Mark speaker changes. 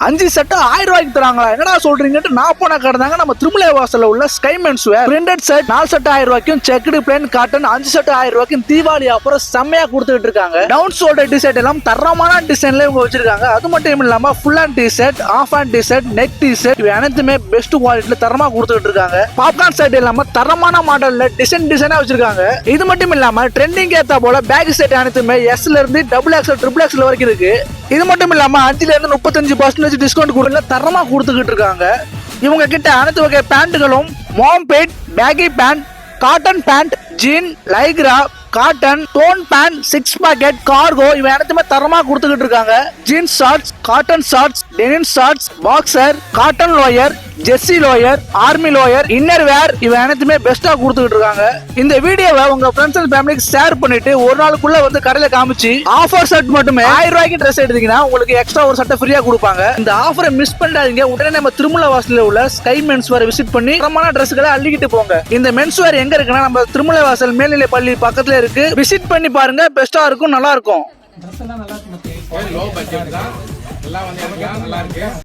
Speaker 1: 5 set 1000 ரூபாய்க்கு தராங்களா? என்னடா சொல்றீங்கன்னு நான் போன கடந்தாங்க நம்ம திருமலை வாசல்ல உள்ள Sky men's wear. Printed set 4 set 1000 ரூபாய்க்கும், செக்குடு பிளேன் காட்டன் 5 செட் 1000 ரூபாய்க்கும் தீபாவளி ஆஃபர் செம்மையா கொடுத்துட்டு இருக்காங்க. டவுன் ஷோல்டர் டி ஷர்ட் எல்லாம் தரமான டிசைன்ல இவங்க வச்சிருக்காங்க. அது மட்டும் இல்லாம full hand T shirt, half hand T shirt, neck T shirt இவை அனைத்துமே பெஸ்ட் குவாலிட்டில தரமா கொடுத்துட்டு இருக்காங்க. பாப்கார்ன் செட் இல்லாம தரமான மாடல்ல டிசைனா வச்சிருக்காங்க. இது மட்டும் இல்லாம ட்ரெண்டிங் ஏத்தா போல பேக் செட் அனைத்துமே S ல இருந்து XXL, XXL வரைக்கும் இருக்கு. இது மட்டும் இல்லாம 5ல இருந்து 35% டிஸ்கவுண்ட் கூட தரமா கொடுத்துக்கிட்டு இருக்காங்க. இவங்க கிட்ட அனைத்து வகை பேண்ட்டுகளும், mom pant, baggy pant, cotton pant, jean, lycra, cotton, tone pant, 6 pocket, cargo இவன் அனைத்துமே தரமா கொடுத்துக்கிட்டு இருக்காங்க. Jeans shorts, cotton shorts, denim shorts, boxer, cotton lower, jersey lower, army lower, inner wear இவன் அனைத்துமே பெஸ்டா கொடுத்துக்கிட்டு இருக்காங்க. இந்த வீடியோவை உங்க ஃப்ரெண்ட்ஸ் அண்ட் ஃபேமிலிக்கு ஷேர் பண்ணிட்டு ஒரு நாளுக்குள்ள வந்து கடையில காமிச்சு ஆஃபர் செட் மட்டுமே 1000 ரூபாய்க்கு ட்ரெஸ் எடுத்தீங்கன்னா உங்களுக்கு எக்ஸ்ட்ரா ஒரு சட்டை ஃப்ரீயா கொடுப்பாங்க. இந்த ஆஃபரை மிஸ் பண்ணாதீங்க. உடனே நம்ம திருமலை வாசல்ல உள்ள ஸ்கை மென்ஸ் வேர் விசிட் பண்ணி தரமான ட்ரெஸ்களை அள்ளிக்கிட்டு போங்க. இந்த மென்ஸ் வேர் எங்க இருக்குன்னா நம்ம திருமலை வாசல் மேல்நிலை பள்ளி பக்கத்துல இருக்கு. விசிட் பண்ணி பாருங்க, பெஸ்டா இருக்கும், நல்லா இருக்கும்.